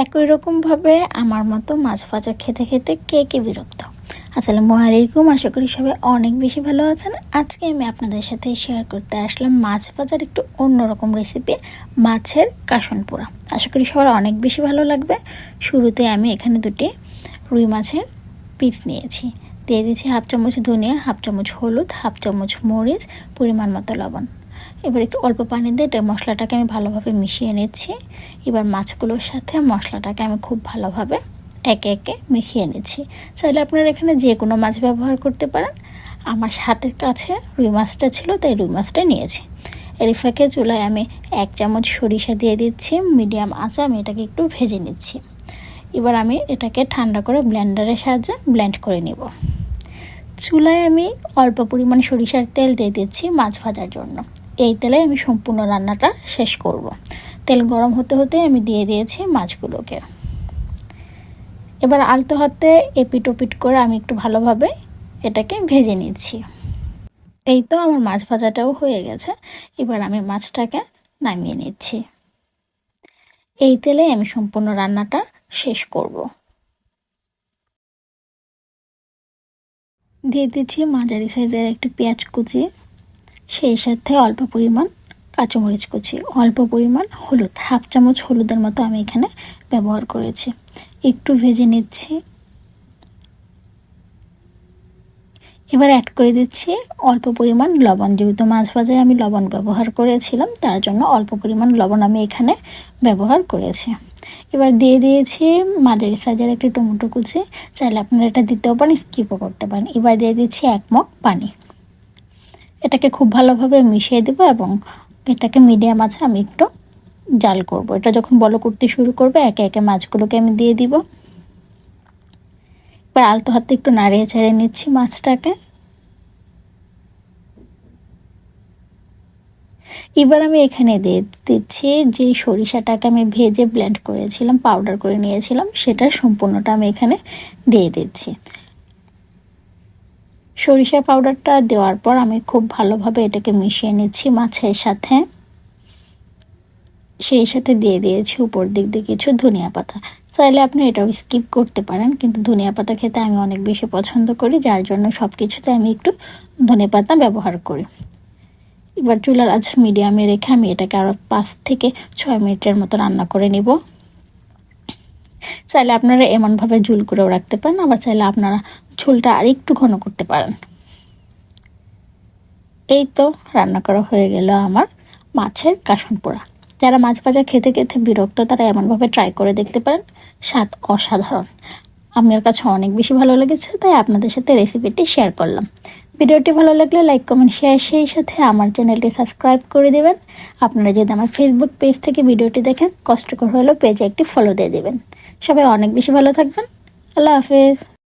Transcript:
একই রকমভাবে আমার মতো মাছ ভাজা খেতে খেতে কে কে বিরক্ত। আসসালামু আলাইকুম, আশা করি সবাই অনেক বেশি ভালো আছেন। আজকে আমি আপনাদের সাথে শেয়ার করতে আসলাম মাছ ভাজার একটু অন্যরকম রেসিপি, মাছের কাসন পোড়া। আশা করি সবার অনেক বেশি ভালো লাগবে। শুরুতে আমি এখানে দুটি রুই মাছের পিস নিয়েছি, দিয়ে দিয়েছি হাফ চামচ ধনিয়া, হাফ চামচ হলুদ, হাফ চামচ মরিচ, পরিমাণ মতো লবণ। এবার একটু অল্প পানি দিয়ে মশলাটাকে আমি ভালোভাবে মিশিয়ে নিচ্ছি। এবার মাছগুলোর সাথে মশলাটাকে আমি খুব ভালোভাবে একে একে মিশিয়ে নিচ্ছি। চাইলে আপনারা এখানে যে কোনো মাছ ব্যবহার করতে পারেন। আমার হাতের কাছে রুই মাছটা ছিল, তাই রুই মাছটা নিয়েছি। এর ফাঁকে চুলায় আমি 1 চামচ সরিষা দিয়ে দিচ্ছি। মিডিয়াম আঁচে আমি এটাকে একটু ভেজে নিচ্ছি। এবার আমি এটাকে ঠান্ডা করে ব্লেন্ডারের সাহায্যে ব্লেন্ড করে নিব। চুলায় আমি অল্প পরিমাণ সরিষার তেল দিয়ে দিচ্ছি মাছ ভাজার জন্য। এই তেলে আমি সম্পূর্ণ রান্নাটা শেষ করব। তেল গরম হতে হতে আমি দিয়ে দিয়েছি মাছগুলোকে। এবার আলতো হাতে এপিট ওপিট করে আমি একটু ভালোভাবে এটাকে ভেজে নিচ্ছি। এই তো আমার মাছ ভাজাটাও হয়ে গেছে। এবার আমি মাছটাকে নামিয়ে নিচ্ছি। এই তেলে আমি সম্পূর্ণ রান্নাটা শেষ করব। দিয়ে দিচ্ছি মাঝারি সাইজের একটি পেঁয়াজ কুচি, সেই সাথে অল্প পরিমাণ কাঁচামরিচ কুচি, অল্প পরিমাণ হলুদ, হাফ চামচ হলুদের মতো আমি এখানে ব্যবহার করেছি। একটু ভেজে নিচ্ছি। এবার অ্যাড করে দিচ্ছি অল্প পরিমাণ লবণ। যেহেতু মাছ ভাজায় আমি লবণ ব্যবহার করেছিলাম, তার জন্য অল্প পরিমাণ লবণ আমি এখানে ব্যবহার করেছি। এবার দিয়ে দিয়েছি মাঝারি সাইজের একটি টমেটো কুচি। চাইলে আপনারা এটা দিতেও পারেন, স্কিপও করতে পারেন। এবার দিয়ে দিচ্ছি 1 মগ পানি। এটাকে খুব ভালোভাবে মিশিয়ে দেবো এবং এটাকে মিডিয়াম আঁচে আমি একটু জাল করব। এটা যখন বলক উঠতে শুরু করবে, একে একে মাছগুলোকে আমি দিয়ে দিব। এবার আলতো হাতে একটু নাড়িয়ে চাড়িয়ে নিচ্ছি মাছটাকে। এবার আমি এখানে দিয়ে দিচ্ছি যে সরিষাটাকে আমি ভেজে ব্লেন্ড করেছিলাম, পাউডার করে নিয়েছিলাম, সেটা সম্পূর্ণটা আমি এখানে দিয়ে দিচ্ছি। সরিষা পাউডারটা দেওয়ার পর আমি খুব ভালোভাবে এটাকে মিশিয়ে নিচ্ছি মাছের সাথে। সেই সাথে দিয়ে দিয়েছি উপর দিক দিয়ে কিছু ধনিয়া পাতা। চাইলে আপনি এটাও স্কিপ করতে পারেন, কিন্তু ধনিয়া পাতা খেতে আমি অনেক বেশি পছন্দ করি, যার জন্য সব কিছুতে আমি একটু ধনিয়া পাতা ব্যবহার করি। এবার চুলার আঁচ মিডিয়ামে রেখে আমি এটাকে আরও 5 থেকে 6 মিনিটের মতো রান্না করে নিব। চাইলে আপনারা এমনভাবে ঝোল করেও রাখতে পারেন, আবার চাইলে আপনারা ঝোলটা আর একটু ঘন করতে পারেন। এই তো রান্না করা হয়ে গেল আমার মাছের কাসন পোড়া। যারা মাছ ভাজা খেতে খেতে বিরক্ত, তারা এমনভাবে ট্রাই করে দেখতে পারেন। স্বাদ অসাধারণ, আমার কাছে অনেক বেশি ভালো লেগেছে, তাই আপনাদের সাথে রেসিপিটি শেয়ার করলাম। ভিডিওটি ভালো লাগলে লাইক, কমেন্ট, শেয়ার, সেই সাথে আমার চ্যানেলটি সাবস্ক্রাইব করে দেবেন। আপনারা যদি আমার ফেসবুক পেজ থেকে ভিডিওটি দেখেন, কষ্ট করে হলেও পেজে একটি ফলো দিয়ে দেবেন। সবাই অনেক বেশি ভালো থাকবেন। আল্লাহ হাফেজ।